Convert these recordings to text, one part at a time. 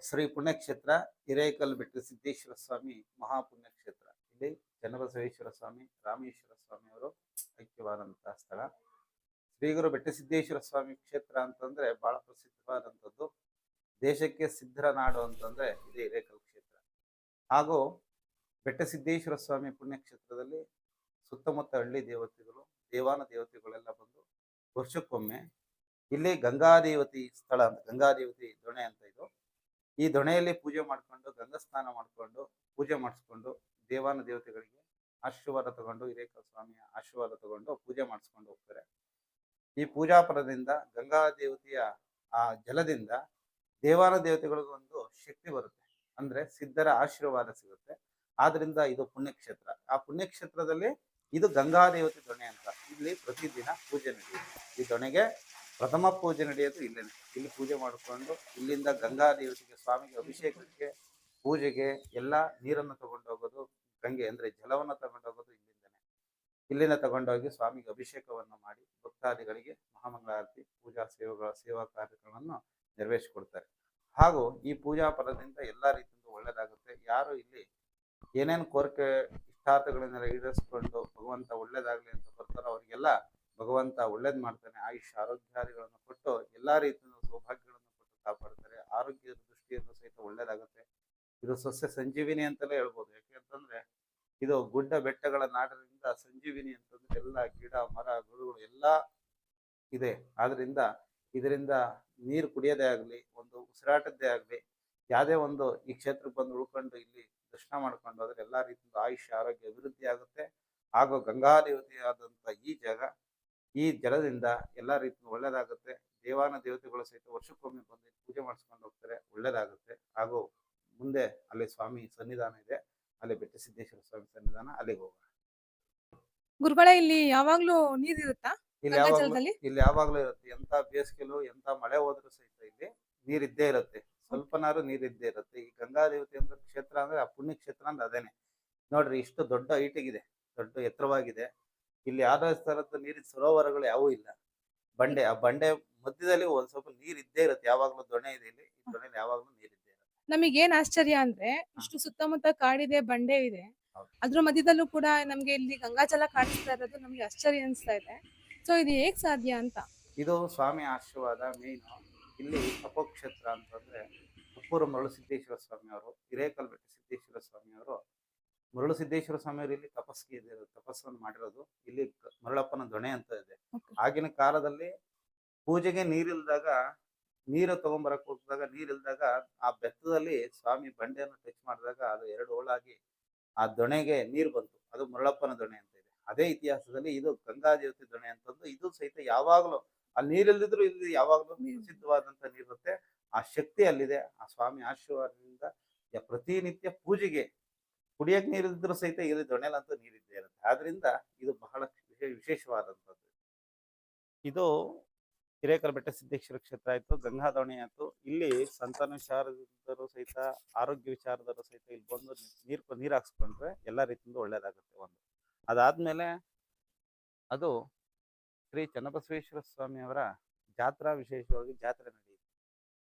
ಶ್ರೀ ಪುಣ್ಯಕ್ಷೇತ್ರ ಹಿರೇಕಲ್ಬೆಟ್ಟು ಸಿದ್ದೇಶ್ವರ ಸ್ವಾಮಿ ಮಹಾಪುಣ್ಯಕ್ಷೇತ್ರ. ಇಲ್ಲಿ ಚನ್ನಬಸವೇಶ್ವರ ಸ್ವಾಮಿ, ರಾಮೇಶ್ವರ ಸ್ವಾಮಿ ಅವರು ಐಕ್ಯವಾದಂತಹ ಸ್ಥಳ. ಶ್ರೀ ಗುರು ಬೆಟ್ಟಸಿದ್ದೇಶ್ವರ ಸ್ವಾಮಿ ಕ್ಷೇತ್ರ ಅಂತಂದ್ರೆ ಬಹಳ ಪ್ರಸಿದ್ಧವಾದಂಥದ್ದು. ದೇಶಕ್ಕೆ ಸಿದ್ಧರ ನಾಡು ಅಂತಂದ್ರೆ ಇದು ಹಿರೇಕಲ್ ಕ್ಷೇತ್ರ. ಹಾಗೂ ಬೆಟ್ಟಸಿದ್ದೇಶ್ವರ ಸ್ವಾಮಿ ಪುಣ್ಯಕ್ಷೇತ್ರದಲ್ಲಿ ಸುತ್ತಮುತ್ತ ಹಳ್ಳಿ ದೇವತೆಗಳು, ದೇವಾನ ದೇವತೆಗಳೆಲ್ಲ ಬಂದು ವರ್ಷಕ್ಕೊಮ್ಮೆ ಇಲ್ಲಿ ಗಂಗಾದೇವತಿ ಸ್ಥಳ ಅಂತ, ಗಂಗಾದೇವತಿ ದೊಣೆ ಅಂತ ಇದು. ಈ ದೊಣೆಯಲ್ಲಿ ಪೂಜೆ ಮಾಡ್ಕೊಂಡು, ಗಂಗಾ ಸ್ನಾನ ಮಾಡ್ಕೊಂಡು, ಪೂಜೆ ಮಾಡಿಸ್ಕೊಂಡು, ದೇವಾನ ದೇವತೆಗಳಿಗೆ ಆಶೀರ್ವಾದ ತಗೊಂಡು, ಹಿರೇಕಲ್ ಸ್ವಾಮಿಯ ಆಶೀರ್ವಾದ ತಗೊಂಡು ಪೂಜೆ ಮಾಡಿಸ್ಕೊಂಡು ಹೋಗ್ತಾರೆ. ಈ ಪೂಜಾ ಫಲದಿಂದ ಗಂಗಾ ದೇವತೆಯ ಆ ಜಲದಿಂದ ದೇವಾನ ದೇವತೆಗಳಿಗೂ ಒಂದು ಶಕ್ತಿ ಬರುತ್ತೆ, ಅಂದ್ರೆ ಸಿದ್ಧರ ಆಶೀರ್ವಾದ ಸಿಗುತ್ತೆ. ಆದ್ರಿಂದ ಇದು ಪುಣ್ಯಕ್ಷೇತ್ರ. ಆ ಪುಣ್ಯಕ್ಷೇತ್ರದಲ್ಲಿ ಇದು ಗಂಗಾ ದೇವತೆ ದೊಣೆ ಅಂತ. ಇಲ್ಲಿ ಪ್ರತಿದಿನ ಪೂಜೆ ನಡೆಯುತ್ತೆ. ಈ ದೊಣೆಗೆ ಪ್ರಥಮ ಪೂಜೆ ನಡೆಯೋದು ಇಲ್ಲೇನೆ. ಇಲ್ಲಿ ಪೂಜೆ ಮಾಡಿಕೊಂಡು ಇಲ್ಲಿಂದ ಗಂಗಾ ದೇವತೆಗೆ, ಸ್ವಾಮಿಗೆ ಅಭಿಷೇಕಕ್ಕೆ, ಪೂಜೆಗೆ ಎಲ್ಲ ನೀರನ್ನು ತಗೊಂಡೋಗೋದು, ಗಂಗೆ ಅಂದ್ರೆ ಜಲವನ್ನು ತಗೊಂಡೋಗೋದು ಇಲ್ಲಿಂದನೇ. ಇಲ್ಲಿಂದ ತಗೊಂಡೋಗಿ ಸ್ವಾಮಿಗೆ ಅಭಿಷೇಕವನ್ನು ಮಾಡಿ ಭಕ್ತಾದಿಗಳಿಗೆ ಮಹಾಮಂಗಳಾರತಿ, ಪೂಜಾ ಸೇವಾ ಕಾರ್ಯಗಳನ್ನು ನೆರವೇರಿಸಿಕೊಡ್ತಾರೆ. ಹಾಗೂ ಈ ಪೂಜಾ ಫಲದಿಂದ ಎಲ್ಲಾ ರೀತಿಯಿಂದ ಒಳ್ಳೇದಾಗುತ್ತೆ. ಯಾರು ಇಲ್ಲಿ ಏನೇನು ಕೋರಿಕೆ ಇಷ್ಟಾರ್ಥಗಳನ್ನೆಲ್ಲ ಈಡೇರಿಸಿಕೊಂಡು ಭಗವಂತ ಒಳ್ಳೇದಾಗ್ಲಿ ಅಂತ ಬರ್ತಾರೋ ಅವರಿಗೆಲ್ಲ ಭಗವಂತ ಒಳ್ಳೇದ್ ಮಾಡ್ತಾನೆ. ಆಯುಷ್ಯ ಆರೋಗ್ಯಾದಿಗಳನ್ನು ಕೊಟ್ಟು ಎಲ್ಲಾ ರೀತಿಯ ಸೌಭಾಗ್ಯಗಳನ್ನು ಕೊಟ್ಟು ಕಾಪಾಡ್ತಾರೆ. ಆರೋಗ್ಯದ ದೃಷ್ಟಿಯನ್ನು ಸಹಿತ ಒಳ್ಳೇದಾಗುತ್ತೆ. ಇದು ಸಸ್ಯ ಸಂಜೀವಿನಿ ಅಂತಲೇ ಹೇಳ್ಬೋದು. ಯಾಕೆಂತಂದ್ರೆ ಇದು ಗುಡ್ಡ ಬೆಟ್ಟಗಳ ನಾಡಿನಿಂದ ಸಂಜೀವಿನಿ ಅಂತಂದ್ರೆ ಎಲ್ಲ ಗಿಡ ಮರ ಗುರುಗಳು ಎಲ್ಲ ಇದೆ. ಆದ್ರಿಂದ ಇದರಿಂದ ನೀರು ಕುಡಿಯೋದೇ ಆಗ್ಲಿ, ಒಂದು ಉಸಿರಾಟದ್ದೇ ಆಗ್ಲಿ, ಯಾವುದೇ ಒಂದು ಈ ಕ್ಷೇತ್ರಕ್ಕೆ ಬಂದು ಉಳ್ಕೊಂಡು ಇಲ್ಲಿ ದರ್ಶನ ಮಾಡ್ಕೊಂಡು ಹೋದ್ರೆ ಎಲ್ಲಾ ರೀತಿಯಿಂದ ಆಯುಷ್ಯ ಆರೋಗ್ಯ ಅಭಿವೃದ್ಧಿ ಆಗುತ್ತೆ. ಹಾಗೂ ಗಂಗಾ ದೇವತೆಯಾದಂತ ಈ ಜಾಗ, ಈ ಜಲದಿಂದ ಎಲ್ಲಾ ರೀತಿಯಿಂದ ಒಳ್ಳೇದಾಗುತ್ತೆ. ದೇವಾನ ದೇವತೆಗಳು ಸಹಿತ ವರ್ಷಕ್ಕೊಮ್ಮೆ ಬಂದು ಪೂಜೆ ಮಾಡಿಸ್ಕೊಂಡು ಹೋಗ್ತಾರೆ, ಒಳ್ಳೇದಾಗುತ್ತೆ. ಹಾಗೂ ಮುಂದೆ ಅಲ್ಲಿ ಸ್ವಾಮಿ ಸನ್ನಿಧಾನ ಇದೆ, ಅಲ್ಲಿ ಬೆಟ್ಟಸಿದ್ದೇಶ್ವರ ಸ್ವಾಮಿ ಸನ್ನಿಧಾನ, ಅಲ್ಲಿಗೆ ಹೋಗೋಣ. ಗುರುಗಳೇ, ಇಲ್ಲಿ ಯಾವಾಗ್ಲೂ ನೀರ್ ಇರುತ್ತಾ? ಇಲ್ಲಿ ಯಾವಾಗ್ಲೂ ಇರುತ್ತೆ. ಎಂತ ಬೇಸಿಗೆಲು ಎಂತ ಮಳೆ ಹೋದ್ರೂ ಸಹಿತ ಇಲ್ಲಿ ನೀರಿದ್ದೇ ಇರುತ್ತೆ. ಸ್ವಲ್ಪನಾರು ನೀರಿದ್ದೇ ಇರುತ್ತೆ. ಈ ಗಂಗಾ ದೇವತೆ ಅಂದ್ರೆ ಕ್ಷೇತ್ರ ಅಂದ್ರೆ ಆ ಪುಣ್ಯ ಕ್ಷೇತ್ರ ಅಂದ್ರೆ ಅದೇನೆ. ನೋಡ್ರಿ, ಇಷ್ಟು ದೊಡ್ಡ ಹೈಟಿಗಿದೆ, ದೊಡ್ಡ ಎತ್ತರವಾಗಿದೆ. ಇಲ್ಲಿ ಯಾವ್ದೋ ತರದ ನೀರಿನ ಸರೋವರಗಳು ಯಾವೂ ಇಲ್ಲ. ಬಂಡೆ, ಆ ಬಂಡೆ ಮಧ್ಯದಲ್ಲಿ ಒಂದ್ ಸ್ವಲ್ಪ ನೀರ್ ಇದ್ದೇ ಇರುತ್ತೆ. ಯಾವಾಗ್ಲೂ ದೊಣೆ ಇದೆ ಇಲ್ಲಿ. ಈ ದೊಣೆಲಿ ಯಾವಾಗ್ಲೂ ನೀರಿದ್ದೇ ಇರುತ್ತೆ. ನಮಗೇನ್ ಆಶ್ಚರ್ಯ ಅಂದ್ರೆ ಇಷ್ಟು ಸುತ್ತಮುತ್ತ ಕಾಡಿದೆ, ಬಂಡೆ ಇದೆ, ಅದ್ರ ಮಧ್ಯದಲ್ಲೂ ಕೂಡ ನಮ್ಗೆ ಇಲ್ಲಿ ಗಂಗಾಜಲ ಕಾಣಿಸ್ತಾ ಇರೋದು ನಮ್ಗೆ ಆಶ್ಚರ್ಯ ಅನಿಸ್ತಾ ಇದೆ. ಸೊ ಇದು ಹೇಗ್ ಸಾಧ್ಯ ಅಂತ? ಇದು ಸ್ವಾಮಿ ಆಶೀರ್ವಾದ ಮೇಯ್ನು. ಇಲ್ಲಿ ತಪೋಕ್ಷೇತ್ರ ಅಂತಂದ್ರೆ ಉಪ್ಪೂರು ಮರಳುಸಿದ್ದೇಶ್ವರ ಸ್ವಾಮಿ ಅವರು, ಹಿರೇಕಲ್ ಬೆಟ್ಟ ಸಿದ್ದೇಶ್ವರ ಸ್ವಾಮಿ ಅವರು, ಮರಳುಸಿದ್ದೇಶ್ವರ ಸ್ವಾಮಿ ಅವರು ಇಲ್ಲಿ ತಪಸ್ಸನ್ನು ಮಾಡಿರೋದು. ಇಲ್ಲಿ ಮರಳಪ್ಪನ ದೊಣೆ ಅಂತ ಇದೆ. ಆಗಿನ ಕಾಲದಲ್ಲಿ ಪೂಜೆಗೆ ನೀರಿಲ್ದಾಗ, ನೀರು ತಗೊಂಬರಕ್ ಹೋಗಿದಾಗ ನೀರಿಲ್ದಾಗ ಆ ಬೆತ್ತದಲ್ಲಿ ಸ್ವಾಮಿ ಬಂಡೆಯನ್ನು ಟಚ್ ಮಾಡಿದಾಗ ಅದು ಎರಡು ಹೋಳಾಗಿ ಆ ದೊಣೆಗೆ ನೀರು ಬಂತು. ಅದು ಮರಳಪ್ಪನ ದೊಣೆ ಅಂತ ಇದೆ. ಅದೇ ಇತಿಹಾಸದಲ್ಲಿ ಇದು ಗಂಗಾ ದೇವತೆ ದೊಣೆ ಅಂತಂದು ಇದು ಸಹಿತ ಯಾವಾಗ್ಲೂ ಅಲ್ಲಿ ನೀರಿಲ್ದಿದ್ರು ಇಲ್ಲಿ ಯಾವಾಗ್ಲೂ ಪ್ರಸಿದ್ಧವಾದಂತ ನೀರಿರುತ್ತೆ. ಆ ಶಕ್ತಿ ಅಲ್ಲಿದೆ. ಆ ಸ್ವಾಮಿ ಆಶೀರ್ವಾದದಿಂದ ಪ್ರತಿನಿತ್ಯ ಪೂಜೆಗೆ ಕುಡಿಯಕ್ ನೀರಿಲ್ದಿದ್ರು ಸಹಿತ ಇಲ್ಲಿ ದೊಣೆಲಂತೂ ನೀರಿದ್ದೇ ಇರುತ್ತೆ. ಆದ್ರಿಂದ ಇದು ಬಹಳ ವಿಶೇಷವಾದಂಥದ್ದು. ಇದು ಹಿರೇಕಲ್ ಬೆಟ್ಟ ಸಿದ್ದೇಶ್ವರ ಕ್ಷೇತ್ರ ಆಯ್ತು, ಗಂಗಾ ದೊಣೆ ಆಯ್ತು. ಇಲ್ಲಿ ಸಂತಾನ ವಿಚಾರದರು ಸಹಿತ, ಆರೋಗ್ಯ ವಿಚಾರದರು ಸಹಿತ ಇಲ್ಲಿ ಬಂದು ನೀರು ಹಾಕ್ಸ್ಕೊಂಡ್ರೆ ಎಲ್ಲಾ ರೀತಿಯಿಂದ ಒಳ್ಳೇದಾಗುತ್ತೆ. ಒಂದು ಅದಾದ್ಮೇಲೆ ಅದು ಶ್ರೀ ಚನ್ನಬಸವೇಶ್ವರ ಸ್ವಾಮಿ ಅವರ ಜಾತ್ರಾ, ವಿಶೇಷವಾಗಿ ಜಾತ್ರೆ ನಡೆಯುತ್ತೆ.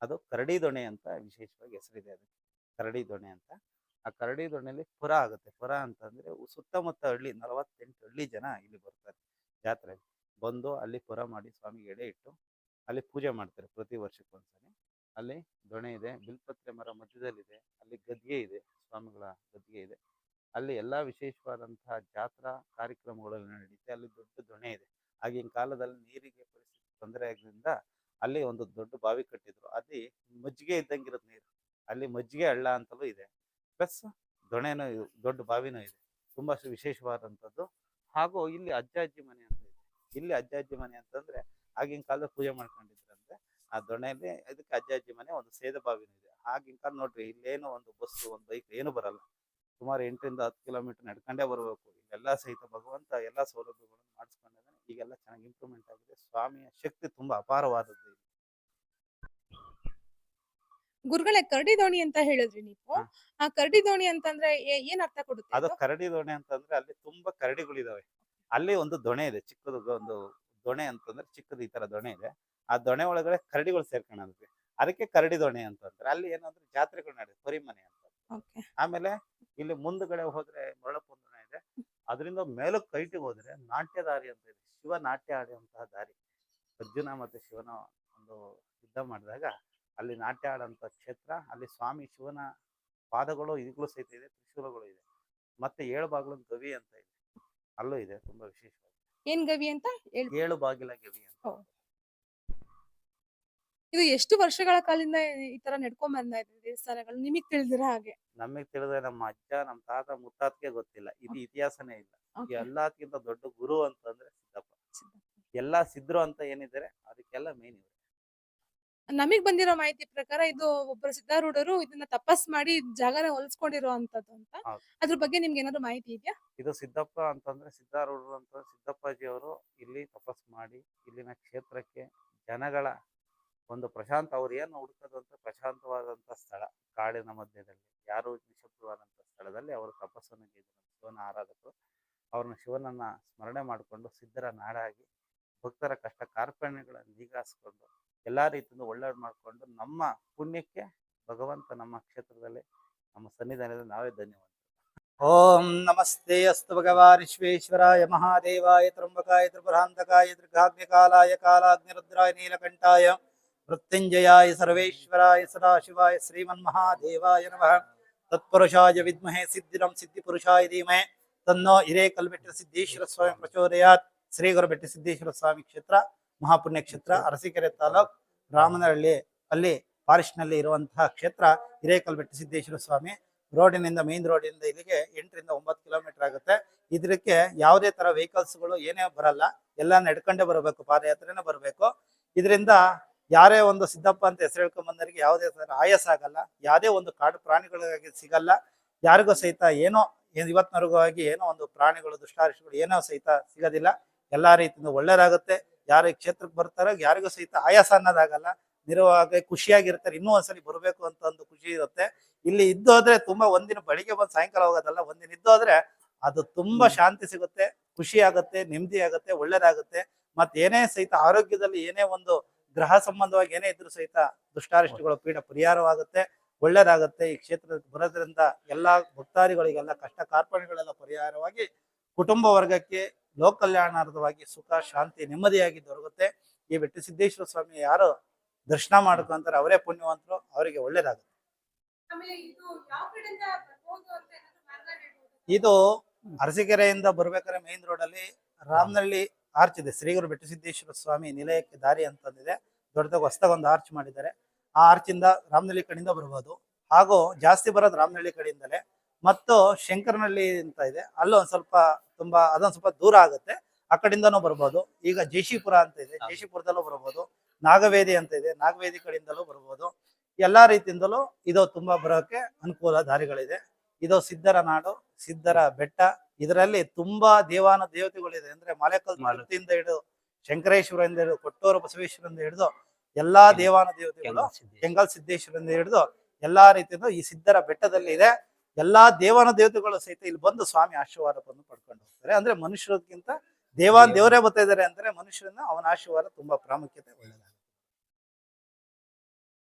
ಅದು ಕರಡಿ ದೊಣೆ ಅಂತ ವಿಶೇಷವಾಗಿ ಹೆಸರಿದೆ. ಅದಕ್ಕೆ ಕರಡಿ ದೊಣೆ ಅಂತ. ಆ ಕರಡಿ ದೊಣೆಯಲ್ಲಿ ಪುರ ಆಗುತ್ತೆ. ಪುರ ಅಂತಂದ್ರೆ ಸುತ್ತಮುತ್ತ ಹಳ್ಳಿ 48 ಹಳ್ಳಿ ಜನ ಇಲ್ಲಿ ಬರ್ತಾರೆ. ಜಾತ್ರೆ ಬಂದು ಅಲ್ಲಿ ಪುರ ಮಾಡಿ ಸ್ವಾಮಿಗೆ ಎಡೆ ಇಟ್ಟು ಅಲ್ಲಿ ಪೂಜೆ ಮಾಡ್ತಾರೆ ಪ್ರತಿ ವರ್ಷಕ್ಕೊಂದ್ಸಲಿ. ಅಲ್ಲಿ ದೊಣೆ ಇದೆ, ಬಿಲ್ಪತ್ರೆ ಮರ ಮಧ್ಯದಲ್ಲಿದೆ, ಅಲ್ಲಿ ಗದ್ಗೆ ಇದೆ, ಸ್ವಾಮಿಗಳ ಗದ್ಗೆ ಇದೆ. ಅಲ್ಲಿ ಎಲ್ಲಾ ವಿಶೇಷವಾದಂತಹ ಜಾತ್ರಾ ಕಾರ್ಯಕ್ರಮಗಳೆಲ್ಲ ನಡೀತೆ. ಅಲ್ಲಿ ದೊಡ್ಡ ದೊಣೆ ಇದೆ. ಆಗಿನ ಕಾಲದಲ್ಲಿ ನೀರಿಗೆ ಪರಿಸ್ಥಿತಿ ತೊಂದರೆ ಆಗೋದ್ರಿಂದ ಅಲ್ಲಿ ಒಂದು ದೊಡ್ಡ ಬಾವಿ ಕಟ್ಟಿದ್ರು. ಅಲ್ಲಿ ಮಜ್ಜಿಗೆ ಇದ್ದಂಗಿರೋದು ನೀರು. ಅಲ್ಲಿ ಮಜ್ಜಿಗೆ ಹಳ್ಳ ಅಂತಲೂ ಇದೆ, ಪ್ಲಸ್ ದೊಣೆನೂ ದೊಡ್ಡ ಬಾವಿನೂ ಇದೆ. ತುಂಬಾ ವಿಶೇಷವಾದಂಥದ್ದು. ಹಾಗೂ ಇಲ್ಲಿ ಅಜ್ಜ ಅಜ್ಜಿ ಮನೆ ಅಂತ ಇದೆ. ಇಲ್ಲಿ ಅಜ್ಜ ಅಜ್ಜಿ ಮನೆ ಅಂತಂದ್ರೆ ಆಗಿನ ಕಾಲದಲ್ಲಿ ಪೂಜೆ ಮಾಡ್ಕೊಂಡಿದ್ರಂದ್ರೆ ಆ ದೊಣೆಯಲ್ಲಿ ಇದಕ್ಕೆ ಅಜ್ಜ ಅಜ್ಜಿ ಮನೆ, ಒಂದು ಸೇದ ಬಾವಿನೂ ಇದೆ. ಆಗಿನ ಕಾಲ ನೋಡ್ರಿ, ಇಲ್ಲೇನು ಒಂದು ಬಸ್ಸು, ಒಂದು ಬೈಕ್ ಏನು ಬರಲ್ಲ. ಸುಮಾರು 8ರಿಂದ 10 ಕಿಲೋಮೀಟರ್ ನಡ್ಕೊಂಡೇ ಬರ್ಬೇಕು. ಇಲ್ಲೆಲ್ಲ ಸಹಿತ ಭಗವಂತ ಎಲ್ಲಾ ಸೌಲಭ್ಯಗಳನ್ನು ಮಾಡಿಸ್ಕೊಂಡಿದ್ದಾನೆ. ಈಗೆಲ್ಲ ಚೆನ್ನಾಗಿ ಇಂಪ್ರೂವ್ಮೆಂಟ್ ಆಗಿದೆ. ಸ್ವಾಮಿಯ ಶಕ್ತಿ ತುಂಬಾ ಅಪಾರವಾದದ್ದು. ಗುರುಗಳೇ, ಕರಡಿ ದೋಣಿ ಅಂತ ಹೇಳಿದ್ರಿ ನೀವು. ಆ ಕರಡಿ ದೋಣಿ ಅಂತಂದ್ರೆ ಏನ್ ಅರ್ಥ ಕೊಡುತ್ತೆ? ಅದು ಕರಡಿ ದೊಣೆ ಅಂತಂದ್ರೆ ಅಲ್ಲಿ ತುಂಬಾ ಕರಡಿಗಳಿದಾವೆ. ಅಲ್ಲಿ ಒಂದು ದೊಣೆ ಇದೆ, ಚಿಕ್ಕದು ಒಂದು ದೊಣೆ ಅಂತಂದ್ರೆ ಚಿಕ್ಕದು ಈ ತರ ದೊಣೆ ಇದೆ. ಆ ದೊಣೆ ಒಳಗಡೆ ಕರಡಿಗಳು ಸೇರ್ಕೊಳ್ಳೋದಕ್ಕೆ. ಅದಕ್ಕೆ ಕರಡಿದೋಣಿ ಅಂತಂದ್ರೆ ಅಲ್ಲಿ ಏನಂದ್ರೆ ಜಾತ್ರೆಗಳು ನಡೆಯುತ್ತೆ ಪರಿಮನೆ ಅಂತ. ಓಕೆ. ಆಮೇಲೆ ಇಲ್ಲಿ ಮುಂದ್ಗಡೆ ಹೋದ್ರೆ ಮರಳಪ್ಪನ ದೊಣೆ ಇದೆ. ಅದರಿಂದ ಮೇಲಕ್ಕೆ ಕೈಟಿಗೆ ಹೋದ್ರೆ ನಾಟ್ಯ ದಾರಿ ಅಂತ ಇದೆ, ಶಿವ ನಾಟ್ಯ ಆಡುವಂತಹ ದಾರಿ. ಅರ್ಜುನ ಮತ್ತೆ ಶಿವನ ಒಂದು ಯುದ್ಧ ಮಾಡಿದಾಗ ಅಲ್ಲಿ ನಾಟ್ಯ ಆಡುವಂತ ಕ್ಷೇತ್ರ. ಅಲ್ಲಿ ಸ್ವಾಮಿ ಶಿವನ ಪಾದಗಳು ಈಗಲೂ ಸಹಿತ ಇದೆ, ತ್ರಿಶೂಲಗಳು ಇದೆ. ಮತ್ತೆ 7 ಬಾಗಿಲು ಗವಿ ಅಂತ ಇದೆ, ಅಲ್ಲೂ ಇದೆ, ತುಂಬಾ ವಿಶೇಷವಾಗಿ. ಏನ್ ಗವಿ ಅಂತ ಹೇಳಿ. 7 ಬಾಗಿಲ ಗವಿ ಅಂತ. ಓ. ಇದು ಎಷ್ಟು ವರ್ಷಗಳ ಕಾಲಿಂದ ಈ ತರ ನಡ್ಕೊಂಡ್ ಬಂದ ಇದೆ ದೇವಸ್ಥಾನಗಳು ನಿಮಗ್ ತಿಳಿದಿರೋ ಹಾಗೆ? ನಮಗ್ ತಿಳಿದ್ರೆ ನಮ್ಮ ಅಜ್ಜ ನಮ್ಮ ತಾತ ಮುತ್ತಾತ್ಗೆ ಗೊತ್ತಿಲ್ಲ, ಇದು ಇತಿಹಾಸನೇ ಇಲ್ಲ. Okay. ಎಲ್ಲದಕ್ಕಿಂತ ದೊಡ್ಡ ಗುರು ಅಂತಂದ್ರೆ ಸಿದ್ದಪ್ಪ. ಎಲ್ಲಾ ಸಿದ್ರು ಅಂತ ಏನಿದ್ದಾರೆ ಅದಕ್ಕೆಲ್ಲ ಮೇನ್ ಇವರು. ನಮಗ್ ಬಂದಿರೋ ಮಾಹಿತಿ ಪ್ರಕಾರ ಇದು ಒಬ್ಬರು ಸಿದ್ಧಾರೂಢರು ಇದನ್ನ ತಪಸ್ ಮಾಡಿ ಜಾಗನ ಹೊಲಿಸ್ಕೊಂಡಿರೋ ಅಂತದ್ದು ಅಂತ. ಹೌದು. ಅದ್ರ ಬಗ್ಗೆ ನಿಮ್ಗೆ ಏನಾದ್ರು ಮಾಹಿತಿ ಇದೆಯಾ? ಇದು ಸಿದ್ದಪ್ಪ ಅಂತಂದ್ರೆ ಸಿದ್ಧಾರೂಢರು ಅಂತ ಸಿದ್ದಪ್ಪಾಜಿ ಅವರು ಇಲ್ಲಿ ತಪಸ್ ಮಾಡಿ ಇಲ್ಲಿನ ಕ್ಷೇತ್ರಕ್ಕೆ ಜನಗಳ ಒಂದು ಪ್ರಶಾಂತ, ಅವ್ರು ಏನು ಹುಡುಕೋದು ಅಂತ ಪ್ರಶಾಂತವಾದಂತ ಸ್ಥಳ, ಕಾಡಿನ ಮಧ್ಯದಲ್ಲಿ ಯಾರು ನಿಶಬ್ದವಾದಂತ ಸ್ಥಳದಲ್ಲಿ ಅವರು ತಪಸ್ಸನ್ನು ಗೈದರು. ಶಿವನ ಆರಾಧಕರು ಅವ್ರನ್ನ ಶಿವನನ್ನ ಸ್ಮರಣೆ ಮಾಡಿಕೊಂಡು ಸಿದ್ಧರ ನಾಡಾಗಿ ಭಕ್ತರ ಕಷ್ಟ ಕಾರ್ಪಣ್ಯಗಳನ್ನು ನೀಗಾಸ್ಕೊಂಡು ಎಲ್ಲಾ ರೀತಿಯಿಂದ ಒಳ್ಳೇದು ಮಾಡಿಕೊಂಡು ನಮ್ಮ ಪುಣ್ಯಕ್ಕೆ ಭಗವಂತ ನಮ್ಮ ಕ್ಷೇತ್ರದಲ್ಲಿ ನಮ್ಮ ಸನ್ನಿಧಾನದಲ್ಲಿ ನಾವೇ ಧನ್ಯವಾದ. ಓಂ ನಮಸ್ತೆ ಅಸ್ತು ಭಗವಾನ್ ವಿಶ್ವೇಶ್ವರಾಯ ಮಹಾದೇವಾಯ ತ್ರಂಬಕಾಯ ತ್ರಿಪುರಾಂತಕಾಯ ತ್ರಿಗಾಗ್ನಿಕಾಲಾಯ ಕಾಲಾಗ್ನಿರುದ್ರಾಯ ನೀಲಕಂಠಾಯ ಮೃತ್ಯುಂಜಯಾಯ ಸರ್ವೇಶ್ವರಾಯ ಸದಾಶಿವಾಯ ಶ್ರೀಮನ್ಮಹಾದೇವಾಯ ನಮಃ. ತತ್ಪುರುಷಾಯ ವಿದ್ಮಹೇ ಸಿದ್ಧಿರಂ ಸಿದ್ಧಿಪುರುಷಾಯ ಧೀಮಹಿ ತನ್ನೋ ಹಿರೇಕಲ್ಬೆಟ್ಟ ಸಿದ್ದೇಶ್ವರ ಸ್ವಾಮಿ ಪ್ರಚೋದಯಾತ್. ಶ್ರೀ ಗುರುಬೆಟ್ಟ ಸಿದ್ದೇಶ್ವರ ಸ್ವಾಮಿ ಕ್ಷೇತ್ರ ಮಹಾಪುಣ್ಯ ಕ್ಷೇತ್ರ, ಅರಸೀಕೆರೆ ತಾಲೂಕ್ ರಾಮನಹಳ್ಳಿ ಅಲ್ಲಿ ಫಾರೆಸ್ಟ್ ನಲ್ಲಿ ಇರುವಂತಹ ಕ್ಷೇತ್ರ ಹಿರೇಕಲ್ಬೆಟ್ಟ ಸಿದ್ದೇಶ್ವರ ಸ್ವಾಮಿ. ರೋಡಿನಿಂದ ಮೇನ್ ರೋಡಿನಿಂದ ಇಲ್ಲಿಗೆ 8 ರಿಂದ 9 ಕಿಲೋಮೀಟರ್ ಆಗುತ್ತೆ. ಇದಕ್ಕೆ ಯಾವುದೇ ತರ ವೆಹಿಕಲ್ಸ್ಗಳು ಏನೇ ಬರಲ್ಲ, ಎಲ್ಲ ನಡ್ಕೊಂಡೇ ಬರಬೇಕು, ಪಾದಯಾತ್ರೆನೇ ಬರಬೇಕು. ಇದರಿಂದ ಯಾರೇ ಒಂದು ಸಿದ್ದಪ್ಪ ಅಂತ ಹೆಸರು ಹೇಳ್ಕೊಂಡ್ ಬಂದವರಿಗೆ ಯಾವುದೇ ತರ ಆಯಾಸ ಆಗಲ್ಲ, ಯಾವುದೇ ಒಂದು ಕಾಡು ಪ್ರಾಣಿಗಳಿಗಾಗಿ ಸಿಗಲ್ಲ. ಯಾರಿಗೂ ಸಹಿತ ಏನೋ ಇವತ್ತಿನವರೆಗೂ ಆಗಿ ಏನೋ ಒಂದು ಪ್ರಾಣಿಗಳು ದುಷ್ಟಾರಿಷ್ಟಗಳು ಏನೋ ಸಹಿತ ಸಿಗೋದಿಲ್ಲ. ಎಲ್ಲಾ ರೀತಿಯಿಂದ ಒಳ್ಳೇದಾಗುತ್ತೆ. ಯಾರು ಈ ಕ್ಷೇತ್ರಕ್ಕೆ ಬರ್ತಾರೋ ಯಾರಿಗೂ ಸಹಿತ ಆಯಾಸ ಅನ್ನೋದಾಗಲ್ಲ, ನಿರವಾಗಿ ಖುಷಿಯಾಗಿರ್ತಾರೆ. ಇನ್ನೂ ಒಂದ್ಸಲಿ ಬರ್ಬೇಕು ಅಂತ ಒಂದು ಖುಷಿ ಇರುತ್ತೆ. ಇಲ್ಲಿ ಇದ್ದೋದ್ರೆ ತುಂಬಾ ಒಂದಿನ ಬೆಳಿಗ್ಗೆ ಬಂದು ಸಾಯಂಕಾಲ ಹೋಗೋದಲ್ಲ, ಒಂದಿನ ಇದ್ದೋದ್ರೆ ಅದು ತುಂಬಾ ಶಾಂತಿ ಸಿಗುತ್ತೆ, ಖುಷಿ ಆಗುತ್ತೆ, ನೆಮ್ಮದಿ ಆಗುತ್ತೆ, ಒಳ್ಳೇದಾಗುತ್ತೆ. ಮತ್ತೆ ಏನೇ ಸಹಿತ ಆರೋಗ್ಯದಲ್ಲಿ ಏನೇ ಒಂದು ಗ್ರಹ ಸಂಬಂಧವಾಗಿ ಏನೇ ಇದ್ರು ಸಹಿತ ದುಷ್ಟಾರಿಷ್ಟಗಳ ಪೀಡ ಪರಿಹಾರವಾಗುತ್ತೆ, ಒಳ್ಳೇದಾಗುತ್ತೆ. ಈ ಕ್ಷೇತ್ರಕ್ಕೆ ಬರೋದ್ರಿಂದ ಎಲ್ಲಾ ಭಕ್ತಾದಿಗಳಿಗೆಲ್ಲ ಕಷ್ಟ ಕಾರ್ಪಣ್ಯಗಳೆಲ್ಲ ಪರಿಹಾರವಾಗಿ ಕುಟುಂಬ ವರ್ಗಕ್ಕೆ ಲೋಕ ಕಲ್ಯಾಣಾರ್ಥವಾಗಿ ಸುಖ ಶಾಂತಿ ನೆಮ್ಮದಿಯಾಗಿ ದೊರಕುತ್ತೆ. ಈ ಬೆಟ್ಟ ಸಿದ್ದೇಶ್ವರ ಸ್ವಾಮಿ ಯಾರು ದರ್ಶನ ಮಾಡ್ಕೊಂತಾರೆ ಅವರೇ ಪುಣ್ಯವಂತರು, ಅವರಿಗೆ ಒಳ್ಳೇದಾಗುತ್ತೆ. ಇದು ಅರಸೀಕೆರೆಯಿಂದ ಬರ್ಬೇಕಾದ್ರೆ ಮೇನ್ ರೋಡ್ ಅಲ್ಲಿ ರಾಮನಹಳ್ಳಿ ಆರ್ಚ್ ಇದೆ, ಶ್ರೀ ಗುರು ಬೆಟ್ಟ ಸಿದ್ದೇಶ್ವರ ಸ್ವಾಮಿ ನಿಲಯಕ್ಕೆ ದಾರಿ ಅಂತಂದಿದೆ. ದೊಡ್ಡದಾಗ ಹೊಸದಾಗ ಒಂದು ಆರ್ಚ್ ಮಾಡಿದ್ದಾರೆ. ಆ ಆರ್ಚ್ ಇಂದ ರಾಮನಹಳ್ಳಿ ಕಡೆಯಿಂದ ಬರ್ಬೋದು. ಹಾಗೂ ಜಾಸ್ತಿ ಬರೋದು ರಾಮನಹಳ್ಳಿ ಕಡೆಯಿಂದಲೇ. ಮತ್ತು ಶಂಕರನಹಳ್ಳಿ ಅಂತ ಇದೆ, ಅಲ್ಲೊಂದ್ ಸ್ವಲ್ಪ ತುಂಬಾ ಅದೊಂದ್ ಸ್ವಲ್ಪ ದೂರ ಆಗುತ್ತೆ, ಆ ಕಡೆಯಿಂದನೂ ಬರ್ಬೋದು. ಈಗ ಜೇಶಿಪುರ ಅಂತ ಇದೆ, ಜೇಶಿಪುರದಲ್ಲೂ ಬರ್ಬೋದು. ನಾಗವೇದಿ ಅಂತ ಇದೆ, ನಾಗವೇದಿ ಕಡೆಯಿಂದಲೂ ಬರ್ಬೋದು. ಎಲ್ಲಾ ರೀತಿಯಿಂದಲೂ ಇದು ತುಂಬಾ ಬರೋಕೆ ಅನುಕೂಲ ದಾರಿಗಳಿದೆ. ಇದು ಸಿದ್ಧರ ನಾಡು, ಸಿದ್ಧರ ಬೆಟ್ಟ. ಇದರಲ್ಲಿ ತುಂಬಾ ದೇವಾನ ದೇವತೆಗಳಿದೆ. ಅಂದ್ರೆ ಮಲೆಕಲ್ ಮಾರುತಿಯಿಂದ ಹಿಡಿದು ಶಂಕರೇಶ್ವರದಿಂದ ಹಿಡಿದು ಕೊಟ್ಟೂರು ಬಸವೇಶ್ವರದಿಂದ ಹಿಡಿದು ಎಲ್ಲಾ ದೇವಾನ ದೇವತೆಗಳು, ಕೆಂಗಲ್ ಸಿದ್ದೇಶ್ವರದಿಂದ ಹಿಡಿದು ಎಲ್ಲಾ ರೀತಿಯಿಂದ ಈ ಸಿದ್ಧರ ಬೆಟ್ಟದಲ್ಲಿ ಇದೆ. ಎಲ್ಲಾ ದೇವಾನ ದೇವತೆಗಳು ಸಹಿತ ಇಲ್ಲಿ ಬಂದು ಸ್ವಾಮಿ ಆಶೀರ್ವಾದವನ್ನು ಪಡ್ಕೊಂಡು ಹೋಗ್ತಾರೆ. ಅಂದ್ರೆ ಮನುಷ್ಯರಿಗಿಂತ ದೇವರೇ ಬರ್ತಾ ಇದಾರೆ ಅಂದ್ರೆ ಮನುಷ್ಯರನ್ನ ಅವನ ಆಶೀರ್ವಾದ ತುಂಬಾ ಪ್ರಾಮುಖ್ಯತೆ ಒಳ್ಳೆಯದಾಗುತ್ತೆ.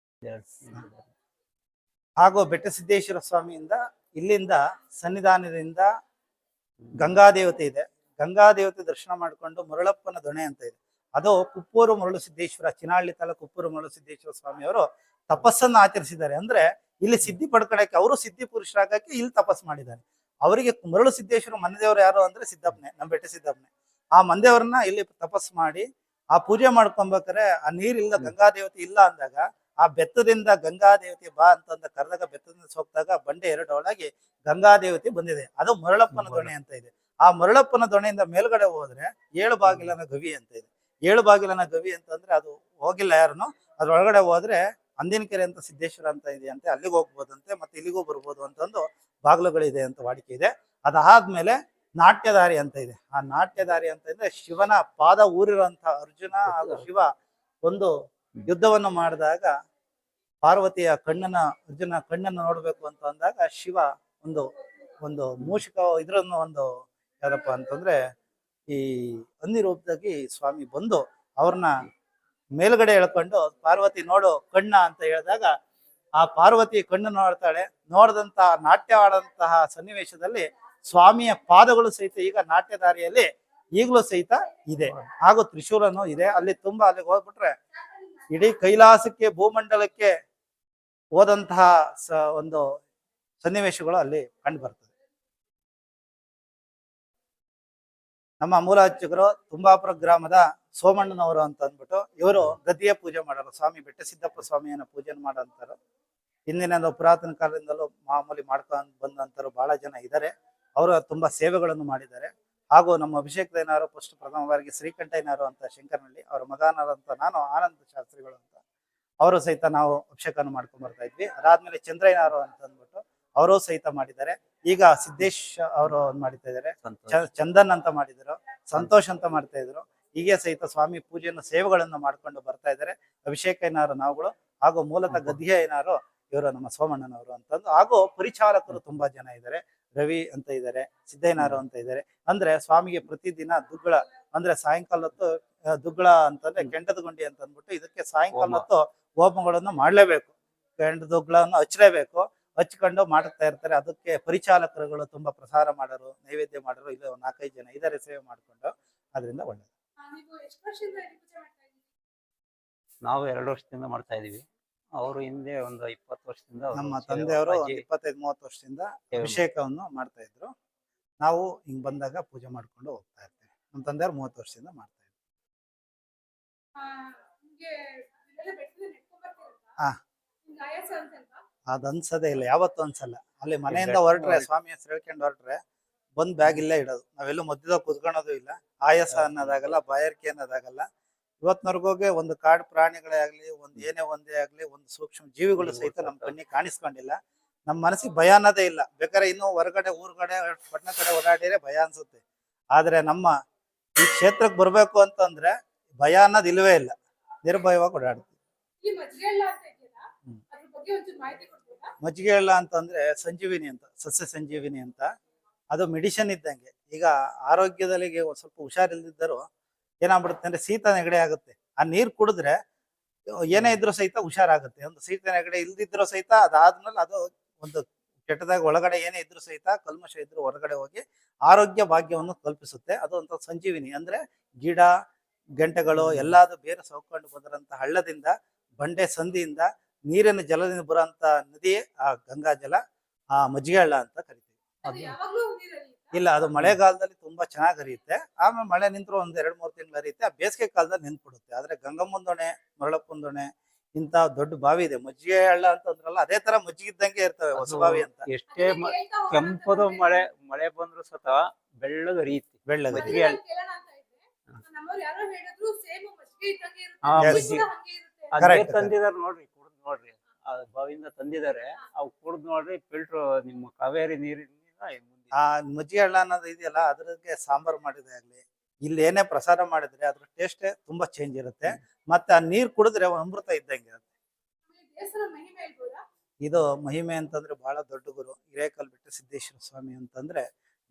ಹಾಗೂ ಬೆಟ್ಟ ಸಿದ್ದೇಶ್ವರ ಸ್ವಾಮಿಯಿಂದ ಇಲ್ಲಿಂದ ಸನ್ನಿಧಾನದಿಂದ ಗಂಗಾದೇವತೆ ಇದೆ. ಗಂಗಾದೇವತೆ ದರ್ಶನ ಮಾಡಿಕೊಂಡು ಮರಳಪ್ಪನ ದೊಣೆ ಅಂತ ಇದೆ, ಅದು ಕುಪ್ಪೂರು ಮರಳು ಸಿದ್ದೇಶ್ವರ, ಚಿನಾಳ್ಳಿ ತಾಲೂಕು ಕುಪ್ಪೂರು ಮರಳು ಸಿದ್ದೇಶ್ವರ ಸ್ವಾಮಿ ಅವರು ತಪಸ್ಸನ್ನು ಆಚರಿಸಿದ್ದಾರೆ. ಅಂದ್ರೆ ಇಲ್ಲಿ ಸಿದ್ಧಿ ಪಡ್ಕೊಳಕ್ಕೆ, ಅವರು ಸಿದ್ಧಿ ಪುರುಷರಾಗಕ್ಕೆ ಇಲ್ಲಿ ತಪಸ್ ಮಾಡಿದ್ದಾರೆ. ಅವರಿಗೆ ಮರಳು ಸಿದ್ದೇಶ್ವರ ಮನೆದೇವರು ಯಾರು ಅಂದ್ರೆ ಸಿದ್ದಪ್ಪನೆ, ನಮ್ಮ ಬೆಟ್ಟ ಸಿದ್ದಪ್ಪನೆ. ಆ ಮಂದೇವ್ರನ್ನ ಇಲ್ಲಿ ತಪಸ್ ಮಾಡಿ ಆ ಪೂಜೆ ಮಾಡ್ಕೊಬೇಕಾರೆ ಆ ನೀರಿಲ್ಲ, ಗಂಗಾದೇವತೆ ಇಲ್ಲ ಅಂದಾಗ ಆ ಬೆತ್ತದಿಂದ ಗಂಗಾದೇವತೆ ಬಾ ಅಂತಂದ ಕರೆದಾಗ ಬೆತ್ತದಿಂದ ಸೋಕ್ತಾಗ ಬಂಡೆ 2 ಒಳಗೆ ಗಂಗಾದೇವತೆ ಬಂದಿದೆ. ಅದು ಮರಳಪ್ಪನ ದೊಣೆ ಅಂತ ಇದೆ. ಆ ಮರಳಪ್ಪನ ದೊಣೆಯಿಂದ ಮೇಲ್ಗಡೆ ಹೋದ್ರೆ 7 ಬಾಗಿಲನ ಗವಿ ಅಂತ ಇದೆ. 7 ಬಾಗಿಲನ ಗವಿ ಅಂತಂದ್ರೆ ಅದು ಹೋಗಿಲ್ಲ ಯಾರನ್ನು, ಅದ್ರೊಳಗಡೆ ಹೋದ್ರೆ ಅಂದಿನಕೆರೆ ಅಂತ ಸಿದ್ದೇಶ್ವರ ಅಂತ ಇದೆ ಅಂತೆ, ಅಲ್ಲಿಗೆ ಹೋಗ್ಬೋದಂತೆ, ಮತ್ತೆ ಇಲ್ಲಿಗೂ ಬರ್ಬೋದು ಅಂತಂದು ಬಾಗಿಲುಗಳಿದೆ ಅಂತ ವಾಡಿಕೆ ಇದೆ. ಅದಾದ್ಮೇಲೆ ನಾಟ್ಯದಾರಿ ಅಂತ ಇದೆ. ಆ ನಾಟ್ಯದಾರಿ ಅಂತ ಇದ್ರೆ ಶಿವನ ಪಾದ ಊರಿರುವಂತ ಅರ್ಜುನ ಹಾಗೂ ಶಿವ ಒಂದು ಯುದ್ಧವನ್ನು ಮಾಡಿದಾಗ ಪಾರ್ವತಿಯ ಅರ್ಜುನ ಕಣ್ಣನ್ನು ನೋಡ್ಬೇಕು ಅಂತ ಅಂದಾಗ ಶಿವ ಒಂದು ಮೂಷಿಕ ಇದ್ರನ್ನು ಒಂದು ಯಾರಪ್ಪ ಅಂತಂದ್ರೆ ಈ ಹಂದಿ ರೂಪದಾಗಿ ಸ್ವಾಮಿ ಬಂದು ಅವ್ರನ್ನ ಮೇಲ್ಗಡೆ ಎಳ್ಕೊಂಡು ಪಾರ್ವತಿ ನೋಡು ಕಣ್ಣ ಅಂತ ಹೇಳಿದಾಗ ಆ ಪಾರ್ವತಿ ಕಣ್ಣು ನೋಡ್ತಾಳೆ. ನೋಡಿದಂತ ನಾಟ್ಯ ಆಡಂತಹ ಸನ್ನಿವೇಶದಲ್ಲಿ ಸ್ವಾಮಿಯ ಪಾದಗಳು ಸಹಿತ ಈಗ ನಾಟ್ಯದಾರಿಯಲ್ಲಿ ಈಗಲೂ ಸಹಿತ ಇದೆ. ಹಾಗೂ ತ್ರಿಶೂಲನು ಇದೆ. ಅಲ್ಲಿ ತುಂಬಾ ಅಲ್ಲಿಗೆ ಹೋಗ್ಬಿಟ್ರೆ ಇಡೀ ಕೈಲಾಸಕ್ಕೆ ಭೂಮಂಡಲಕ್ಕೆ ಹೋದಂತಹ ಒಂದು ಸನ್ನಿವೇಶಗಳು ಅಲ್ಲಿ ಕಂಡು ಬರ್ತದೆ. ನಮ್ಮ ಮೂಲ ಅರ್ಚಕರು ತುಂಬಾಪುರ ಗ್ರಾಮದ ಸೋಮಣ್ಣನವರು ಅಂತ ಅಂದ್ಬಿಟ್ಟು ಇವರು ಗದ್ದಿಯ ಪೂಜೆ ಮಾಡೋರು. ಸ್ವಾಮಿ ಬೆಟ್ಟಸಿದ್ದಪ್ಪ ಸ್ವಾಮಿಯನ್ನ ಪೂಜೆ ಮಾಡೋಂಥವ್ರು. ಹಿಂದಿನ ಪುರಾತನ ಕಾಲದಿಂದಲೂ ಮಾಮೂಲಿ ಮಾಡ್ಕೊಂಡು ಬಂದಂತರು ಬಹಳ ಜನ ಇದ್ದಾರೆ. ಅವರು ತುಂಬಾ ಸೇವೆಗಳನ್ನು ಮಾಡಿದ್ದಾರೆ. ಹಾಗೂ ನಮ್ಮ ಅಭಿಷೇಕದಯ್ಯನವರು ಫಸ್ಟ್ ಪ್ರಥಮವಾಗಿ ಶ್ರೀಕಂಠಯ್ಯನವರು ಅಂತ ಶಂಕರನಹಳ್ಳಿ, ಅವರ ಮಗನಾದಂತ ನಾನು ಆನಂದ ಶಾಸ್ತ್ರಿಗಳು ಅಂತ ಅವರು ಸಹಿತ ನಾವು ಅಭಿಷೇಕವನ್ನು ಮಾಡ್ಕೊಂಡ್ ಬರ್ತಾ ಇದ್ವಿ. ಅದಾದ್ಮೇಲೆ ಚಂದ್ರಯ್ಯನವರು ಅಂತ ಅಂದ್ಬಿಟ್ಟು ಅವರು ಸಹಿತ ಮಾಡಿದ್ದಾರೆ. ಈಗ ಸಿದ್ದೇಶ್ ಅವರು ಮಾಡ್ತಾ ಇದ್ದಾರೆ. ಚಂದನ್ ಅಂತ ಮಾಡಿದ್ರು, ಸಂತೋಷ್ ಅಂತ ಮಾಡ್ತಾ ಇದ್ರು. ಹೀಗೆ ಸಹಿತ ಸ್ವಾಮಿ ಪೂಜೆಯನ್ನು ಸೇವೆಗಳನ್ನು ಮಾಡ್ಕೊಂಡು ಬರ್ತಾ ಇದ್ದಾರೆ. ಅಭಿಷೇಕಯ್ಯನವರು ನಾವುಗಳು ಹಾಗೂ ಮೂಲತಃ ಗದ್ದಿಯಯ್ಯನವರು ಇವರು ನಮ್ಮ ಸೋಮಣ್ಣನವರು ಅಂತಂದು. ಹಾಗೂ ಪರಿಚಾರಕರು ತುಂಬಾ ಜನ ಇದ್ದಾರೆ. ರವಿ ಅಂತ ಇದ್ದಾರೆ, ಸಿದ್ದಯ್ಯನವರು ಅಂತ ಇದ್ದಾರೆ. ಅಂದ್ರೆ ಸ್ವಾಮಿಗೆ ಪ್ರತಿದಿನ ದುಗ್ಗಳ ಅಂದ್ರೆ ಸಾಯಂಕಾಲ ಹೊತ್ತು ದುಗ್ಗಳ ಅಂತಂದ್ರೆ ಕೆಂಡದ ಗುಂಡಿ ಅಂತ ಅಂದ್ಬಿಟ್ಟು ಇದಕ್ಕೆ ಸಾಯಂಕಾಲ ಹೊತ್ತು ಹೋಮಗಳನ್ನು ಮಾಡ್ಲೇಬೇಕು. ಕೆಂಡದ ದುಗ್ಗಳನ್ನು ಹಚ್ಚಲೇಬೇಕು. ಹಚ್ಕೊಂಡು ಮಾಡ್ತಾ ಇರ್ತಾರೆ. ಅದಕ್ಕೆ ಪರಿಚಾಲಕರುಗಳು ತುಂಬಾ ಪ್ರಸಾರ ಮಾಡೋರು, ನೈವೇದ್ಯ ಮಾಡೋರು ಇಲ್ಲಿ 4-5 ಜನ ಇದಾರೆ ಸೇವೆ ಮಾಡ್ಕೊಂಡು. ಅದರಿಂದ ಒಳ್ಳೇದು. ನಾವು 2 ವರ್ಷದಿಂದ ಮಾಡ್ತಾ ಇದೀವಿ. ಅವರು ಹಿಂದೆ ಒಂದು 20 ವರ್ಷದಿಂದ ನಮ್ಮ ತಂದೆಯವರು 25-30 ವರ್ಷದಿಂದ ಅಭಿಷೇಕವನ್ನು ಮಾಡ್ತಾ ಇದ್ರು. ನಾವು ಹಿಂಗ್ ಬಂದಾಗ ಪೂಜೆ ಮಾಡ್ಕೊಂಡು ಹೋಗ್ತಾ ಇರ್ತೇವೆ. ನಮ್ಮ ತಂದೆಯವರು 30 ವರ್ಷದಿಂದ ಮಾಡ್ತಾ ಇದ್ರು. ಹಾ, ಅದ್ ಅನ್ಸದೇ ಇಲ್ಲ, ಯಾವತ್ತೂ ಅನ್ಸಲ್ಲ. ಅಲ್ಲಿ ಮನೆಯಿಂದ ಹೊರಟ್ರೆ ಸ್ವಾಮಿ ಹೆಸರು ಹೇಳ್ಕೊಂಡು ಹೊರಟ್ರೆ ಬಂದ್ ಬ್ಯಾಗ್ ಇಲ್ಲೇ ಇಡೋದು. ನಾವೆಲ್ಲೂ ಮಧ್ಯದಾಗ ಕುತ್ಕೊಳೋದು ಇಲ್ಲ. ಆಯಾಸ ಅನ್ನೋದಾಗಲ್ಲ, ಬಾಯಾರಿಕೆ ಅನ್ನೋದಾಗಲ್ಲ. ಇವತ್ತಿನವರೆಗೋಗಿ ಒಂದು ಕಾಡು ಪ್ರಾಣಿಗಳೇ ಆಗ್ಲಿ, ಒಂದ್ ಏನೇ ಒಂದೇ ಆಗ್ಲಿ, ಒಂದು ಸೂಕ್ಷ್ಮ ಜೀವಿಗಳು ಸಹಿತ ನಮ್ ಕಣ್ಣಿಗೆ ಕಾಣಿಸ್ಕೊಂಡಿಲ್ಲ. ನಮ್ ಮನಸ್ಸಿಗೆ ಭಯ ಅನ್ನೋದೇ ಇಲ್ಲ. ಬೇಕಾದ್ರೆ ಇನ್ನೂ ಹೊರಗಡೆ ಊರ್ಗಡೆ ಪಟ್ಟಣ ಕಡೆ ಓಡಾಡಿದ್ರೆ ಭಯ ಅನ್ಸುತ್ತೆ. ಆದ್ರೆ ನಮ್ಮ ಈ ಕ್ಷೇತ್ರಕ್ಕೆ ಬರ್ಬೇಕು ಅಂತಂದ್ರೆ ಭಯ ಅನ್ನೋದು ಇಲ್ವೇ ಇಲ್ಲ. ನಿರ್ಭಯವಾಗಿ ಓಡಾಡ್ತೀವಿ. ಮಜ್ಜಿಗೆ ಹಳ್ಳ ಅಂತಂದ್ರೆ ಸಂಜೀವಿನಿ ಅಂತ, ಸಸ್ಯ ಸಂಜೀವಿನಿ ಅಂತ. ಅದು ಮೆಡಿಸಿನ್ ಇದ್ದಂಗೆ. ಈಗ ಆರೋಗ್ಯದಲ್ಲಿ ಒಂದ್ ಸ್ವಲ್ಪ ಹುಷಾರಿಲ್ದಿದ್ದರು ಏನಾಗ್ಬಿಡುತ್ತೆ ಅಂದ್ರೆ ಶೀತ ನೆಗಡಿ ಆಗುತ್ತೆ. ಆ ನೀರ್ ಕುಡಿದ್ರೆ ಏನೇ ಇದ್ರು ಸಹಿತ ಹುಷಾರಾಗುತ್ತೆ. ಒಂದು ಶೀತ ನೆಗಡಿ ಇಲ್ದಿದ್ರು ಸಹಿತ ಅದಾದ್ಮೇಲೆ ಅದು ಒಂದು ಕೆಟ್ಟದಾಗ ಒಳಗಡೆ ಏನೇ ಇದ್ರು ಸಹಿತ ಕಲ್ಮಶ ಇದ್ರು ಹೊರಗಡೆ ಹೋಗಿ ಆರೋಗ್ಯ ಭಾಗ್ಯವನ್ನು ಕಲ್ಪಿಸುತ್ತೆ. ಅದು ಒಂದು ಸಂಜೀವಿನಿ. ಅಂದ್ರೆ ಗಿಡ ಗಂಟೆಗಳು ಎಲ್ಲಾದು ಬೇರೆ ಸೌಕೊಂಡು ಬಂದಿರಂತ ಹಳ್ಳದಿಂದ, ಬಂಡೆ ಸಂದಿಯಿಂದ, ನೀರಿನ ಜಲದಿಂದ ಬರುವಂತ ನದಿ ಆ ಗಂಗಾ ಜಲ, ಆ ಮಜ್ಜಿಗೆ ಹಳ್ಳ ಅಂತ ಕರಿತೀವಿ. ಇಲ್ಲ, ಅದು ಮಳೆಗಾಲದಲ್ಲಿ ತುಂಬಾ ಚೆನ್ನಾಗಿ ಹರಿಯುತ್ತೆ. ಆಮೇಲೆ ಮಳೆ ನಿಂತರೂ ಒಂದ್ 2-3 ತಿಂಗಳು ಹರಿಯುತ್ತೆ. ಆ ಬೇಸಿಗೆ ಕಾಲದಲ್ಲಿ ನಿಂತ್ಬಿಡುತ್ತೆ. ಆದ್ರೆ ಗಂಗಮ್ಮಂದೊಣೆ, ಮರಳಪ್ಪಂದೊಣೆ ಇಂತ ದೊಡ್ಡ ಬಾವಿ ಇದೆ. ಮಜ್ಜಿಗೆ ಹಳ್ಳ ಅಂತಂದ್ರಲ್ಲ, ಅದೇ ತರ ಮಜ್ಜಿಗೆ ಇದ್ದಂಗೆ ಇರ್ತವೆ ಹೊಸ ಬಾವಿ ಅಂತ. ಎಷ್ಟೇ ಕೆಂಪದ ಮಳೆ ಬಂದ್ರು ಸತ ಬೆಳ್ಳಗ ಹರಿಯುತ್ತೆ. ಬೆಳ್ಳಗೆ ಮಜ್ಜಿಗೆ ಹಳ್ಳ. Correct. ತಂದಿದಾರೆ ನೋಡ್ರಿ, ಕುಡ್ದು ನೋಡ್ರಿ. ಆ ಬಾವಿಯಿಂದ ತಂದಿದ್ದಾರೆ. ಅವು ಕುಡ್ದು ನೋಡ್ರಿ, ಫಿಲ್ಟರ್ ನಿಮ್ಮ ಕಾವೇರಿ ನೀರಿನ ಆ ಮಜ್ಜಿಗೆ ಹಳ್ಳ ಅನ್ನೋದು ಇದೆಯಲ್ಲ, ಅದ್ರಿಗೆ ಸಾಂಬಾರ್ ಮಾಡಿದ್ರೆ ಆಗ್ಲಿ, ಇಲ್ಲಿ ಏನೇ ಪ್ರಸಾದ ಮಾಡಿದ್ರೆ ಅದ್ರ ಟೇಸ್ಟ್ ತುಂಬಾ ಚೇಂಜ್ ಇರುತ್ತೆ. ಮತ್ತೆ ಆ ನೀರ್ ಕುಡಿದ್ರೆ ಅಮೃತ ಇದ್ದಂಗೆ ಇರುತ್ತೆ. ಇದು ಮಹಿಮೆ ಅಂತಂದ್ರೆ ಬಹಳ ದೊಡ್ಡ ಗುರು. ಹಿರೇಕಲ್ ಬೆಟ್ಟ ಸಿದ್ದೇಶ್ವರ ಸ್ವಾಮಿ ಅಂತಂದ್ರೆ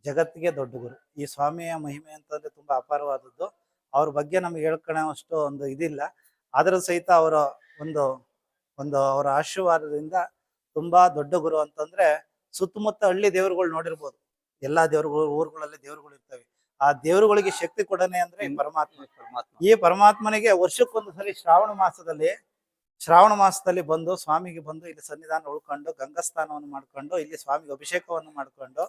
ಜಗತ್ತಿಗೆ ದೊಡ್ಡ ಗುರು. ಈ ಸ್ವಾಮಿಯ ಮಹಿಮೆ ಅಂತಂದ್ರೆ ತುಂಬಾ ಅಪಾರವಾದದ್ದು. ಅವ್ರ ಬಗ್ಗೆ ನಮ್ಗೆ ಹೇಳ್ಕೊಳ್ಳೋಷ್ಟು ಒಂದು ಇದಿಲ್ಲ. ಆದ್ರೂ ಸಹಿತ ಅವರ ಒಂದು ಅವರ ಆಶೀರ್ವಾದದಿಂದ ತುಂಬಾ ದೊಡ್ಡ ಗುರು ಅಂತಂದ್ರೆ ಸುತ್ತಮುತ್ತ ಹಳ್ಳಿ ದೇವರುಗಳು ನೋಡಿರ್ಬೋದು. ಎಲ್ಲಾ ದೇವರುಗಳು ಊರುಗಳಲ್ಲಿ ದೇವರುಗಳು ಇರ್ತವೆ. ಆ ದೇವರುಗಳಿಗೆ ಶಕ್ತಿ ಕೊಡನೆ ಅಂದ್ರೆ ಈ ಪರಮಾತ್ಮ. ಈ ಪರಮಾತ್ಮನಿಗೆ ವರ್ಷಕ್ಕೊಂದು ಸರಿ ಶ್ರಾವಣ ಮಾಸದಲ್ಲಿ ಬಂದು ಸ್ವಾಮಿಗೆ ಬಂದು ಇಲ್ಲಿ ಸನ್ನಿಧಾನ ಉಳ್ಕೊಂಡು ಗಂಗಾ ಸ್ನಾನವನ್ನು ಮಾಡ್ಕೊಂಡು ಇಲ್ಲಿ ಸ್ವಾಮಿಗೆ ಅಭಿಷೇಕವನ್ನು ಮಾಡ್ಕೊಂಡು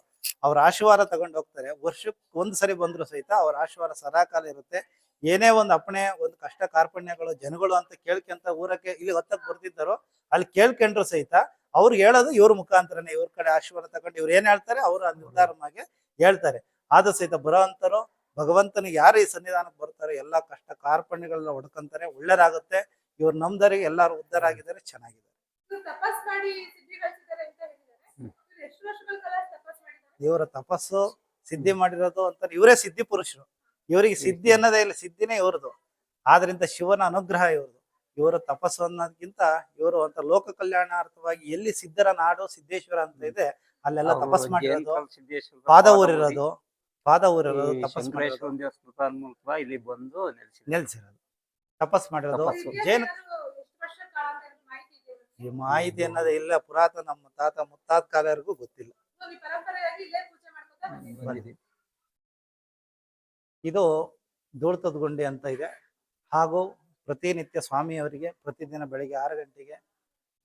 ಅವ್ರ ಆಶೀರ್ವಾದ ತಗೊಂಡು ಹೋಗ್ತಾರೆ. ವರ್ಷಕ್ಕೆ ಒಂದ್ ಸರಿ ಬಂದ್ರು ಸಹಿತ ಅವ್ರ ಆಶೀರ್ವಾದ ಸದಾಕಾಲ ಇರುತ್ತೆ. ಏನೇ ಒಂದು ಅಪ್ಪಣೆ, ಒಂದು ಕಷ್ಟ ಕಾರ್ಪಣ್ಯಗಳು ಜನಗಳು ಅಂತ ಕೇಳ್ಕೊಂತ ಊರಕ್ಕೆ ಇಲ್ಲಿ ಹೊತ್ತಕ್ಕೆ ಬರ್ತಿದ್ದಾರೋ ಅಲ್ಲಿ ಕೇಳ್ಕೊಂಡ್ರು ಸಹಿತ ಅವ್ರು ಹೇಳೋದು ಇವ್ರ ಮುಖಾಂತರನೇ. ಇವ್ರ ಕಡೆ ಆಶೀರ್ವಾದ ತಗೊಂಡು ಇವ್ರು ಏನ್ ಹೇಳ್ತಾರೆ ಅವ್ರು ನಿರ್ಧಾರವಾಗಿ ಹೇಳ್ತಾರೆ. ಆದ್ರೂ ಸಹಿತ ಬರೋ ಅಂತರು ಭಗವಂತನಿಗೆ ಯಾರು ಈ ಸನ್ನಿಧಾನಕ್ಕೆ ಬರ್ತಾರೆ ಎಲ್ಲಾ ಕಷ್ಟ ಕಾರ್ಪಣ್ಯಗಳನ್ನ ಹೊಡ್ಕೊಂತಾರೆ, ಒಳ್ಳೇದಾಗುತ್ತೆ. ಇವ್ರು ನಮ್ದರಿಗೆ ಎಲ್ಲಾರು ಉದ್ಧಾರ ಆಗಿದ್ದಾರೆ, ಚೆನ್ನಾಗಿದ್ದಾರೆ. ಇವರ ತಪಸ್ಸು ಸಿದ್ಧಿ ಮಾಡಿರೋದು ಅಂತ ಇವರೇ ಸಿದ್ಧಿ ಪುರುಷರು. ಇವರಿಗೆ ಸಿದ್ಧಿ ಅನ್ನೋದೇ ಇಲ್ಲ, ಸಿದ್ಧಿನೇ ಇವ್ರದು. ಆದ್ರಿಂದ ಶಿವನ ಅನುಗ್ರಹ ಇವ್ರದು. ಇವರ ತಪಸ್ಸು ಅನ್ನೋದಕ್ಕಿಂತ ಇವರು ಅಂತ ಲೋಕ ಕಲ್ಯಾಣಾರ್ಥವಾಗಿ ಎಲ್ಲಿ ಸಿದ್ಧರ ನಾಡು ಸಿದ್ದೇಶ್ವರ ಅಂತ ಇದೆ ಅಲ್ಲೆಲ್ಲ ತಪಸ್ ಮಾಡಿರೋದು, ಪಾದ ಊರಿರೋದು ತಪಸ್ ಇಲ್ಲಿ ಬಂದು ನೆಲೆಸಿರೋದು. ತಪಸ್ ಮಾಡಿರೋದು. ತಪಸ್ಸು. ಜೈನ ಎಷ್ಟು ವರ್ಷ ಕಾಲ ಅಂತ ಏನಾದ್ರು ಮಾಹಿತಿ ಇದೆಯಾ? ಈ ಮಾಹಿತಿ ಅನ್ನೋದೇ ಇಲ್ಲ, ಪುರಾತನ ನಮ್ಮ ತಾತ ಮುತ್ತಾತ ಕಾಲವರೆಗೂ ಗೊತ್ತಿಲ್ಲ. So, ನೀವು ಪರಂಪರೆಯಾಗಿ ಇಲ್ಲೇ ಪೂಜೆ ಮಾಡ್ಕೊತಾ ಬಂದಿದ್ದೀರಾ? ಬಂದಿದ್ದೀವಿ. ಇದು ಧೂಳ್ತದ ಗುಂಡಿ ಅಂತ ಇದೆ. ಹಾಗೂ ಪ್ರತಿನಿತ್ಯ ಸ್ವಾಮಿಯವರಿಗೆ ಪ್ರತಿದಿನ ಬೆಳಿಗ್ಗೆ 6 ಗಂಟೆಗೆ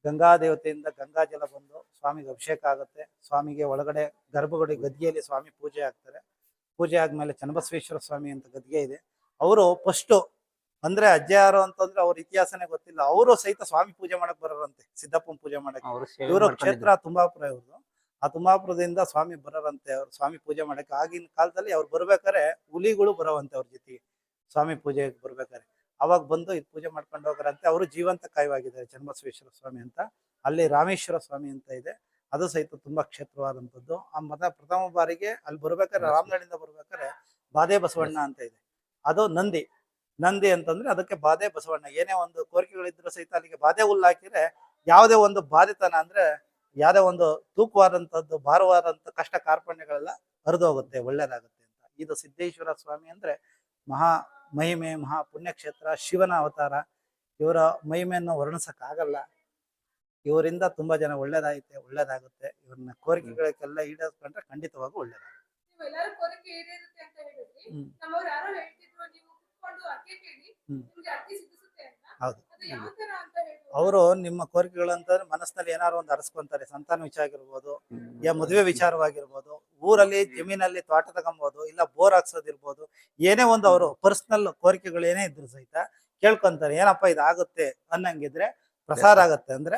ಗಂಗಾ ದೇವತೆಯಿಂದ ಗಂಗಾ ಜಲ ಬಂದು ಸ್ವಾಮಿಗೆ ಅಭಿಷೇಕ ಆಗುತ್ತೆ. ಸ್ವಾಮಿಗೆ ಒಳಗಡೆ ಗರ್ಭಗುಡಿ ಗದ್ಗೆಯಲ್ಲಿ ಸ್ವಾಮಿ ಪೂಜೆ ಆಗ್ತಾರೆ. ಪೂಜೆ ಆದ್ಮೇಲೆ ಚನ್ನಬಸವೇಶ್ವರ ಸ್ವಾಮಿ ಅಂತ ಗದ್ಗೆ ಇದೆ. ಅವರು ಫಸ್ಟ್ ಅಂದ್ರೆ ಅಜ್ಜ ಯಾರು ಅಂತಂದ್ರೆ ಅವ್ರ ಇತಿಹಾಸನೇ ಗೊತ್ತಿಲ್ಲ. ಅವರು ಸಹಿತ ಸ್ವಾಮಿ ಪೂಜೆ ಮಾಡಕ್ ಬರೋರಂತೆ, ಸಿದ್ದಪ್ಪನ ಪೂಜೆ ಮಾಡಕ್ಕೆ. ಅವ್ರು ಸೇವೆ ಇವರು ಮಾಡ್ಕೊಂಡಿದ್ರು. ಕ್ಷೇತ್ರ ತುಂಬಾಪುರ ಇವ್ರದ್ದು. ಆ ತುಂಬಾಪುರದಿಂದ ಸ್ವಾಮಿ ಬರೋರಂತೆ, ಅವ್ರು ಸ್ವಾಮಿ ಪೂಜೆ ಮಾಡಕ್ಕೆ. ಆಗಿನ ಕಾಲದಲ್ಲಿ ಅವ್ರು ಬರ್ಬೇಕಾರೆ ಹುಲಿಗಳು ಬರೋವಂತೆ ಅವ್ರ ಜೊತೆಗೆ ಸ್ವಾಮಿ ಪೂಜೆಗೆ ಬರ್ಬೇಕಾರೆ. ಅವಾಗ ಬಂದು ಇದು ಪೂಜೆ ಮಾಡ್ಕೊಂಡು ಹೋಗ್ರಂತೆ. ಅವರು ಜೀವಂತ ಕಾಯವಾಗಿದ್ದಾರೆ ಚನ್ನಬಸವೇಶ್ವರ ಸ್ವಾಮಿ ಅಂತ. ಅಲ್ಲಿ ರಾಮೇಶ್ವರ ಸ್ವಾಮಿ ಅಂತ ಇದೆ, ಅದು ಸಹಿತ ತುಂಬಾ ಕ್ಷೇತ್ರವಾದಂಥದ್ದು. ಆ ಪ್ರಥಮ ಬಾರಿಗೆ ಅಲ್ಲಿ ಬರ್ಬೇಕಾದ್ರೆ, ರಾಮನಹಳ್ಳಿಯಿಂದ ಬರ್ಬೇಕಾದ್ರೆ ಬಾದೆ ಬಸವಣ್ಣ ಅಂತ ಇದೆ, ಅದು ನಂದಿ. ನಂದಿ ಅಂತಂದ್ರೆ ಅದಕ್ಕೆ ಬಾದೆ ಬಸವಣ್ಣ. ಏನೇ ಒಂದು ಕೋರಿಕೆಗಳಿದ್ರು ಸಹಿತ ಅಲ್ಲಿಗೆ ಬಾದೆ ಹುಲ್ಲು ಹಾಕಿದ್ರೆ ಯಾವುದೇ ಒಂದು ಬಾಧಿತನ ಅಂದ್ರೆ ಯಾವುದೇ ಒಂದು ತೂಕವಾದಂಥದ್ದು ಭಾರವಾದಂಥ ಕಷ್ಟ ಕಾರ್ಪಣ್ಯಗಳೆಲ್ಲ ಹರಿದೋಗುತ್ತೆ, ಒಳ್ಳೇದಾಗುತ್ತೆ ಅಂತ. ಇದು ಸಿದ್ದೇಶ್ವರ ಸ್ವಾಮಿ ಅಂದ್ರೆ ಮಹಾ ಮಹಿಮೆ, ಮಹಾ ಪುಣ್ಯಕ್ಷೇತ್ರ, ಶಿವನ ಅವತಾರ. ಇವರ ಮಹಿಮೆಯನ್ನು ವರ್ಣಿಸಕ್ಕಾಗಲ್ಲ. ಇವರಿಂದ ತುಂಬಾ ಜನ ಒಳ್ಳೇದಾಗುತ್ತೆ. ಇವ್ರನ್ನ ಕೋರಿಕೆಗಳಿಗೆಲ್ಲ ಈಡೇರಿಸ್ಕೊಂಡ್ರೆ ಖಂಡಿತವಾಗೂ ಒಳ್ಳೇದಾಗುತ್ತೆ. ನೀವು ಎಲ್ಲರೂ ಕೋರಿಕೆ ಈಡೇರುತ್ತೆ ಅಂತ ಹೇಳಿದ್ರಿ. ಹ್ಮ್. ನಮ್ಮವ್ರು ಯಾರೋ ಹೇಳ್ತಿದ್ರು ನೀವು ಕುತ್ಕೊಂಡು ಅರ್ಕೆ ಕೇಳಿ ಹ್ಮ್. ನಿಮ್ಗೆ ಅರ್ಕೆ ಸಿದ್ಧಿಸುತ್ತೆ ಅಂತ. ಹೌದು. ಅದು ಯಾವ ತರ ಅಂತ ಹೇಳ್ಬೋದು? ಅವರು ನಿಮ್ಮ ಕೋರಿಕೆಗಳಂತಂದ್ರೆ ಮನಸ್ಸಿನಲ್ಲಿ ಏನಾದ್ರು ಒಂದು ಅರಸ್ಕೊಂತಾರೆ. ಸಂತಾನ ವಿಚಾರ ಆಗಿರ್ಬೋದು, ಯಾ ಮದುವೆ ವಿಚಾರವಾಗಿರ್ಬೋದು, ಊರಲ್ಲಿ ಜಮೀನಲ್ಲಿ ತೋಟ ತಗೊಂಬೋದು, ಇಲ್ಲ ಬೋರ್ ಹಾಕ್ಸೋದಿರ್ಬೋದು, ಏನೇ ಒಂದು ಅವರು ಪರ್ಸನಲ್ ಕೋರಿಕೆಗಳು ಏನೇ ಇದ್ರು ಸಹಿತ ಕೇಳ್ಕೊಂತಾರೆ. ಏನಪ್ಪ ಇದಾಗುತ್ತೆ ಅನ್ನಂಗಿದ್ರೆ ಪ್ರಸಾರ ಆಗತ್ತೆ, ಅಂದ್ರೆ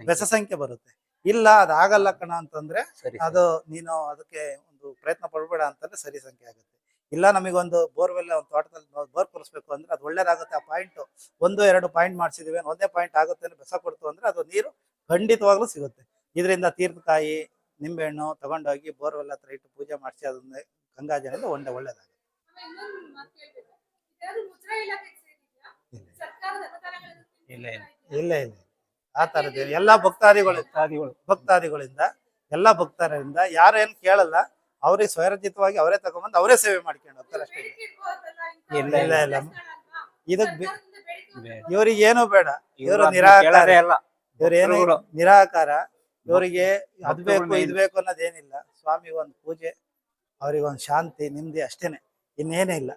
ಬೆಸ ಸಂಖ್ಯೆ ಬರುತ್ತೆ. ಇಲ್ಲ ಅದಾಗಲ್ಲ ಕಣ ಅಂತಂದ್ರೆ ಸರಿ ಅದು ನೀನು ಅದಕ್ಕೆ ಒಂದು ಪ್ರಯತ್ನ ಪಡ್ಬೇಡ ಅಂತಂದ್ರೆ ಸರಿ ಸಂಖ್ಯೆ ಆಗುತ್ತೆ. ಇಲ್ಲ ನಮಗೊಂದು ಬೋರ್ವೆಲ್ ಒಂದು ತೋಟದಲ್ಲಿ ಬೋರ್ ಕೊರಿಸ್ಬೇಕು ಅಂದ್ರೆ ಅದು ಒಳ್ಳೇದಾಗುತ್ತೆ. ಆ ಪಾಯಿಂಟ್ 1-2 ಪಾಯಿಂಟ್ ಮಾಡ್ಸಿದೀವಿ, ಒಂದೇ ಪಾಯಿಂಟ್ ಆಗುತ್ತೆ ಅಂದ್ರೆ ಬೆಸ ಕೊಡ್ತು ಅಂದ್ರೆ ಅದು ನೀರು ಖಂಡಿತವಾಗ್ಲೂ ಸಿಗುತ್ತೆ. ಇದರಿಂದ ತೀರ್ಥಕಾಯಿ ನಿಂಬೆಹಣ್ಣು ತಗೊಂಡೋಗಿ ಬೋರ್ವೆಲ್ ಹತ್ರ ಇಟ್ಟು ಪೂಜೆ ಮಾಡಿಸಿ ಅದನ್ನ ಗಂಗಾಜಲದಿಂದ ಒಳ್ಳೇದಾಗುತ್ತೆ. ಆಮೇಲೆ ಇನ್ನೊಂದು ಮಾತು ಕೇಳ್ಬೇಕು. ಇದ್ಯಾವ್ದು ಮುಜರಾ ಇಲಾಖೆಗೆ ಸೇರಿದ್ಯಾ? ಇಲ್ಲ. ಸರ್ಕಾರದ ಅನುದಾನಗಳನ್ನು ಇಲ್ಲ, ಇಲ್ಲ. ಇಲ್ಲ ಇಲ್ಲ ಆ ತರದ್ದು ಎಲ್ಲಾ ಭಕ್ತಾದಿಗಳು ಭಕ್ತಾದಿಗಳು. ಭಕ್ತಾದಿಗಳಿಂದ ಎಲ್ಲಾ ಭಕ್ತರಿಂದ ಯಾರು ಏನ್ ಕೇಳಲ್ಲ, ಅವ್ರಿಗೆ ಸ್ವಯರ್ಜಿತವಾಗಿ ಅವರೇ ತಗೊಂಡ್ಬಂದು ಅವರೇ ಸೇವೆ ಮಾಡ್ಕೊಂಡು ಹೋಗ್ತಾರೆ ಅಷ್ಟೇ. ಬೇಡಿಕೆ ಇರ್ಬೋದಲ್ಲ, ಇಲ್ಲ, ಇಲ್ಲ, ಇಲ್ಲ. ದೇವಸ್ಥಾನ ಇದಕ್ ಸರ್ಕಾರದಿಂದ ಬೇಡಿಕೆ ಬೇಡ. ಇವ್ರಿಗೆ ಏನು ಬೇಡ, ಇವರು ಇವ್ರು ನಿರಾಕಾರ. ಕೇಳೋದೇ ಇಲ್ಲ. ಇವ್ರೇನು ಭಕ್ತರುಗಳು. ನಿರಾಕಾರ. ಇವರಿಗೆ ಅದ್ ಬೇಕು ಭಕ್ತರುಗಳು ಇದ್ ಬೇಕು ಅನ್ನೋದೇನಿಲ್ಲ. ಸ್ವಾಮಿ ಒಂದು ಪೂಜೆ, ಅವ್ರಿಗೊಂದು ಶಾಂತಿ ನೆಮ್ಮದಿ ಅಷ್ಟೇನೆ, ಇನ್ನೇನೇ ಇಲ್ಲ.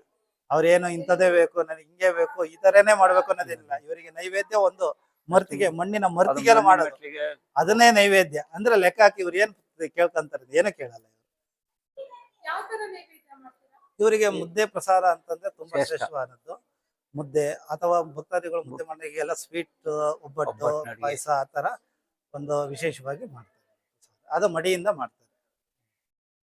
ಅವ್ರೇನು ಇಂಥದೇ ಬೇಕು, ನನಗೆ ಹಿಂಗೆ ಬೇಕು, ಈ ತರನೇ ಮಾಡ್ಬೇಕು ಅನ್ನೋದೇನಿಲ್ಲ. ಇವರಿಗೆ ನೈವೇದ್ಯ ಒಂದು ಮರ್ತಿಗೆ, ಮಣ್ಣಿನ ಮರ್ತಿಗೆಲ್ಲ ಮಾಡೋದು, ಮಟ್ಟಿಗೆ ಅದನ್ನೇ ನೈವೇದ್ಯ ಅಂದ್ರೆ ಲೆಕ್ಕ ಹಾಕಿ. ಇವ್ರು ಏನ್ ಕೇಳ್ಕೊಂತಾರೆ, ಏನೂ ಕೇಳಲ್ಲ. ಯಾವ ತರ ನೈವೇದ್ಯ ಮಾಡ್ತೀರಾ? ಇವರಿಗೆ ಮುದ್ದೆ ಪ್ರಸಾದ ಅಂತಂದ್ರೆ ತುಂಬಾ ಶ್ರೇಷ್ಠ. ಶ್ರೇಷ್ಠವಾದದ್ದು. ಮುದ್ದೆ ಅಥವಾ ಭಕ್ತಾದಿಗಳು ಮುದ್ದೆ ಮಾಡಿದಾಗ ಎಲ್ಲ ಸ್ವೀಟ್, ಒಬ್ಬಟ್ಟು, ಒಬ್ಬಟ್ಟು ಅಡುಗೆ. ಪಾಯಸ ಆ ತರ ಒಂದು ವಿಶೇಷವಾಗಿ ಮಾಡ್ತಾರೆ. ಅದು ಮಡಿಯಿಂದ ಮಾಡ್ತಾರೆ.